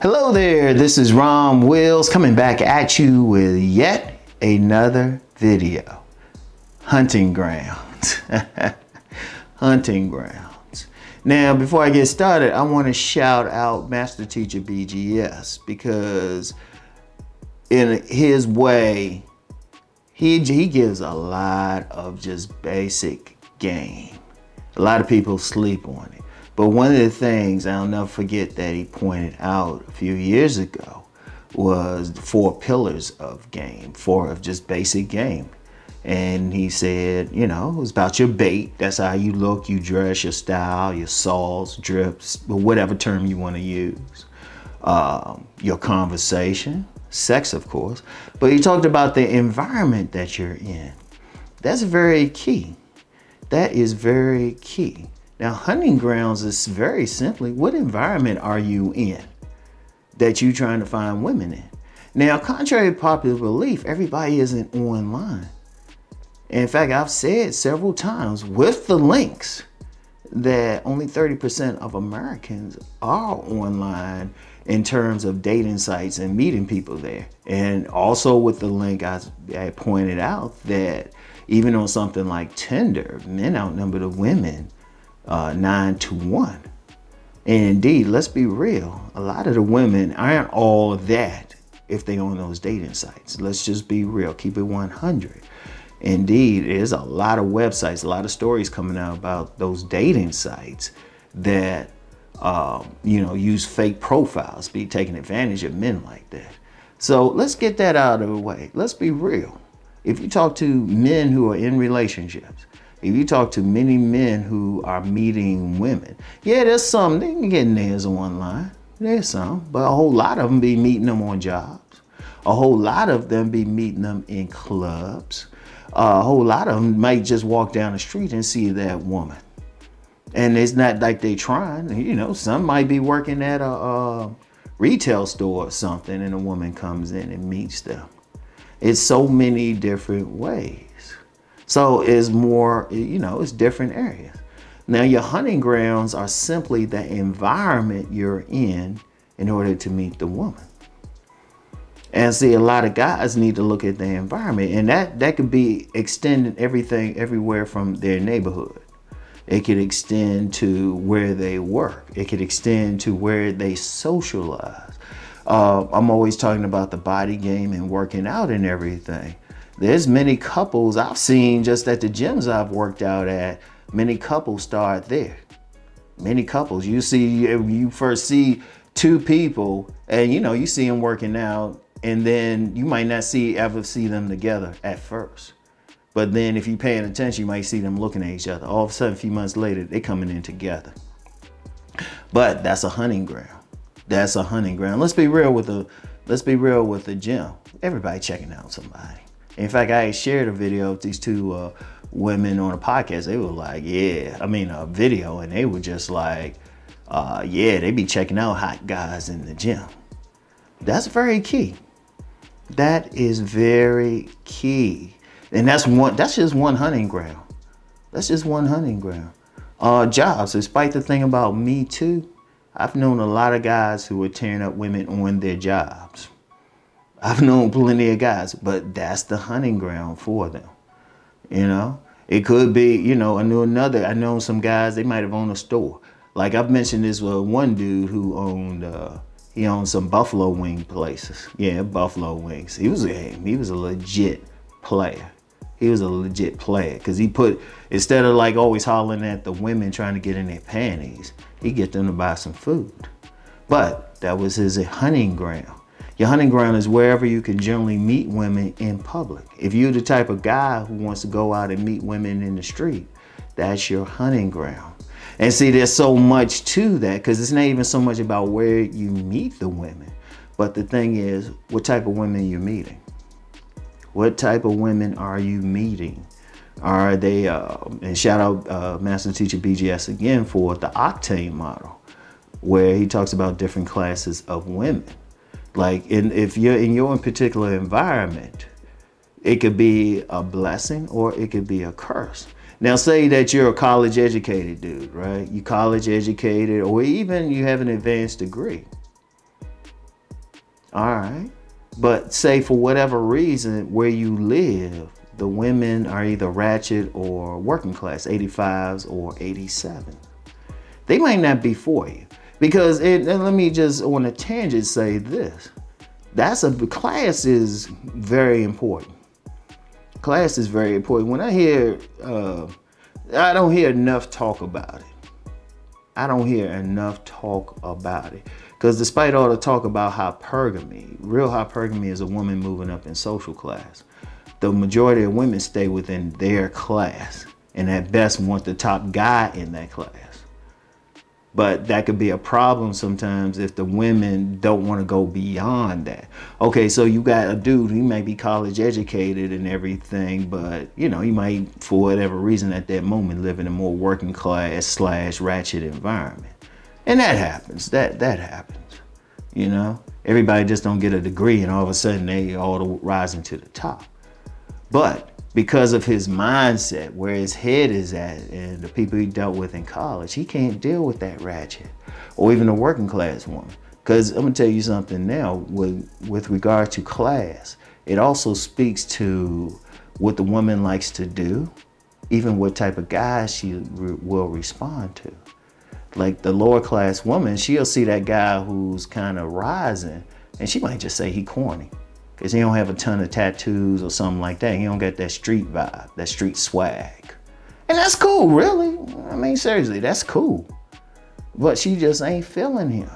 Hello there, this is Rom Wills coming back at you with yet another video. Hunting grounds. Hunting grounds. Now, before I get started, I want to shout out Master Teacher BGS because in his way, he gives a lot of just basic game. A lot of people sleep on it. But one of the things I'll never forget that he pointed out a few years ago was the 4 pillars of game, 4 of just basic game. And he said, you know, it's about your bait. That's how you look, you dress, your style, your salts, drips, whatever term you want to use. Your conversation, sex, of course. But he talked about the environment that you're in. That's very key. That is very key. Now, hunting grounds is very simply, what environment are you in that you're trying to find women in? Now, contrary to popular belief, everybody isn't online. In fact, I've said several times with the links that only 30% of Americans are online in terms of dating sites and meeting people there. And also with the link, I pointed out that even on something like Tinder, men outnumber the women 9 to 1. And indeed, let's be real, a lot of the women aren't all that if they're on those dating sites. Let's just be real, keep it 100. Indeed, there's a lot of websites, a lot of stories coming out about those dating sites that use fake profiles, be taking advantage of men like that. So let's get that out of the way. Let's be real. If you talk to men who are in relationships, if you talk to many men who are meeting women, yeah, there's some, they can get nails online. There's some, but a whole lot of them be meeting them on jobs. A whole lot of them be meeting them in clubs. A whole lot of them might just walk down the street and see that woman. And it's not like they trying, you know, some might be working at a retail store or something and a woman comes in and meets them. It's so many different ways. So it's more, it's different areas. Now your hunting grounds are simply the environment you're in order to meet the woman. And see, a lot of guys need to look at the environment, and that could be extended everywhere from their neighborhood. It could extend to where they work. It could extend to where they socialize. I'm always talking about the body game and working out and everything. There's many couples I've seen just at the gyms I've worked out at. Many couples start there. Many couples, you first see 2 people and you see them working out, and then you might not ever see them together at first. But then if you're paying attention, you might see them looking at each other. All of a sudden, a few months later, they're coming in together. But that's a hunting ground. That's a hunting ground. Let's be real with the gym. Everybody checking out somebody. In fact, I shared a video of these 2 women on a podcast. They were like, a video, and they were just like, they be checking out hot guys in the gym. That's very key. That is very key. And that's just one hunting ground. That's just one hunting ground. Jobs, despite the thing about Me Too, I've known a lot of guys who are tearing up women on their jobs. I've known plenty of guys, but that's the hunting ground for them. It could be, I know some guys, they might have owned a store. Like I've mentioned this with one dude who owned some buffalo wing places. Yeah, buffalo wings. He was a legit player. He was a legit player because instead of like always hollering at the women trying to get in their panties, he'd get them to buy some food. But that was his hunting ground. Your hunting ground is wherever you can generally meet women in public. If you're the type of guy who wants to go out and meet women in the street, that's your hunting ground. And see, there's so much to that because it's not even so much about where you meet the women, but the thing is, what type of women you're meeting. What type of women are you meeting? Are they, and shout out Master Teacher BGS again for the Octane model, where he talks about different classes of women. Like if you're in your particular environment, it could be a blessing or it could be a curse. Now say that you're a college educated dude, right? You college educated, or even you have an advanced degree. All right. But say for whatever reason where you live, the women are either ratchet or working class, 85s or 87. They might not be for you. Because and let me just on a tangent say this. Class is very important. Class is very important. When I hear, I don't hear enough talk about it. I don't hear enough talk about it. Because despite all the talk about hypergamy, real hypergamy is a woman moving up in social class. The majority of women stay within their class and at best want the top guy in that class. But that could be a problem sometimes if the women don't want to go beyond that. Okay, so you got a dude, he may be college educated and everything, but you know, he might, for whatever reason at that moment, live in a more working class / ratchet environment. And that happens, that happens, you know? Everybody just don't get a degree and all of a sudden they all rising to the top. But because of his mindset, where his head is at, and the people he dealt with in college, he can't deal with that ratchet, or even a working class woman. Because I'm gonna tell you something now, with regard to class, it also speaks to what the woman likes to do, even what type of guys she will respond to. Like the lower class woman, she'll see that guy who's kind of rising, and she might just say he corny. Because he don't have a ton of tattoos or something like that. He don't get that street vibe, that street swag. And that's cool, really. I mean, seriously, that's cool. But she just ain't feeling him.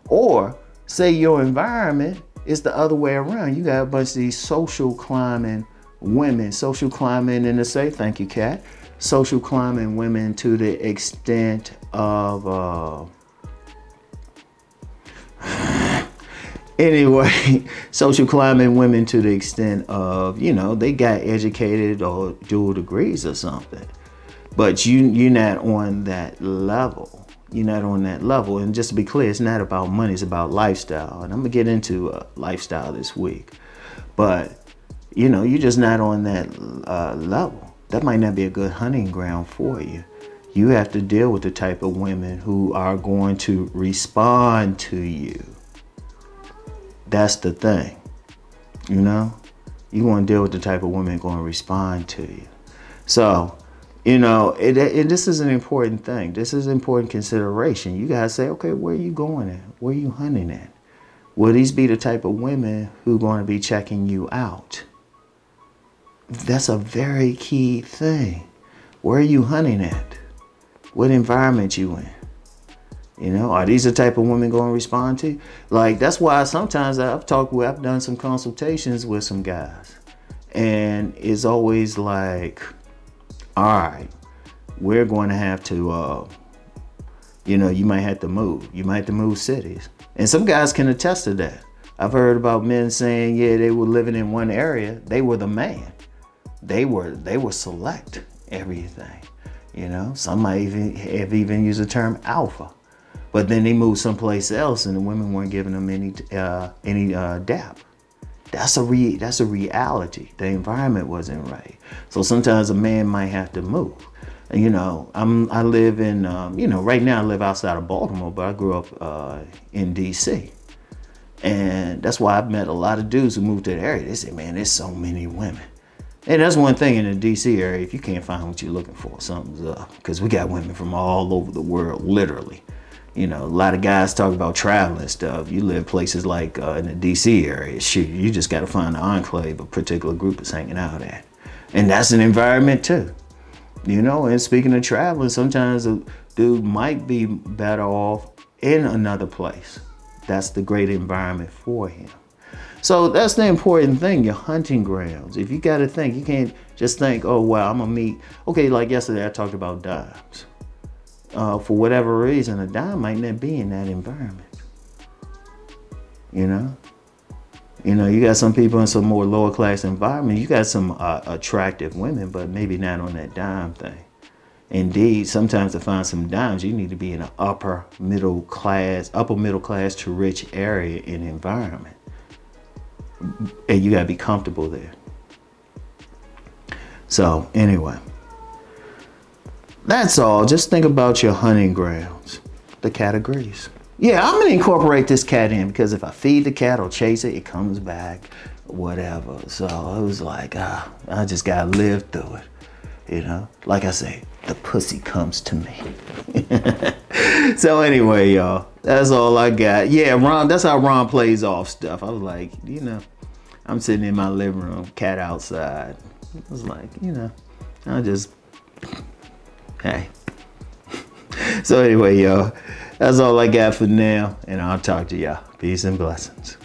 Or say your environment is the other way around. You got a bunch of these social climbing women, social climbing in the say, thank you, Kat. Social climbing women to the extent of, anyway, social climbing women to the extent of, you know, they got educated or dual degrees or something. But you're not on that level. You're not on that level. And just to be clear, it's not about money, it's about lifestyle. And I'm going to get into lifestyle this week. But, you know, you're just not on that level. That might not be a good hunting ground for you. You have to deal with the type of women who are going to respond to you. That's the thing, you know? You want to deal with the type of women going to respond to you. So, you know, this is an important thing. This is important consideration. You got to say, okay, where are you going at? Where are you hunting at? Will these be the type of women who are going to be checking you out? That's a very key thing. Where are you hunting at? What environment you in? You know, are these the type of women going to respond to? Like, that's why sometimes I've done some consultations with some guys. And it's always like, all right, we're going to have to, you know, you might have to move. You might have to move cities. And some guys can attest to that. I've heard about men saying, yeah, they were living in one area. They were the man. They were select everything. You know, some might even use the term alpha. But then they moved someplace else and the women weren't giving them any dap. That's a reality. The environment wasn't right. So sometimes a man might have to move. You know, I live in, you know, right now I live outside of Baltimore, but I grew up in DC. And that's why I've met a lot of dudes who moved to the area. They say, man, there's so many women. And that's one thing in the DC area, if you can't find what you're looking for, something's up. Because we got women from all over the world, literally. You know, a lot of guys talk about traveling stuff. You live places like in the DC area, shoot, you just got to find an enclave a particular group is hanging out at. And that's an environment too. You know, and speaking of traveling, sometimes a dude might be better off in another place. That's the great environment for him. So that's the important thing, your hunting grounds. If you got to think, you can't just think, oh, wow, I'm going to meet. Okay, like yesterday I talked about dimes. For whatever reason, a dime might not be in that environment. You know, you got some people in some more lower class environment. You got some attractive women, but maybe not on that dime thing. Indeed, sometimes to find some dimes, you need to be in an upper middle class to rich area and environment. And you gotta be comfortable there. So anyway. That's all. Just think about your hunting grounds, the categories. yeah, I'm gonna incorporate this cat in because if I feed the cat or chase it, it comes back, whatever. So it was like, I just gotta live through it. You know, like I say, the pussy comes to me. So anyway, y'all, that's all I got. Yeah, Ron, that's how Ron plays off stuff. I was like, you know, I'm sitting in my living room, cat outside. I was like, you know, I just, hey. So anyway, y'all, that's all I got for now, and I'll talk to y'all. Peace and blessings.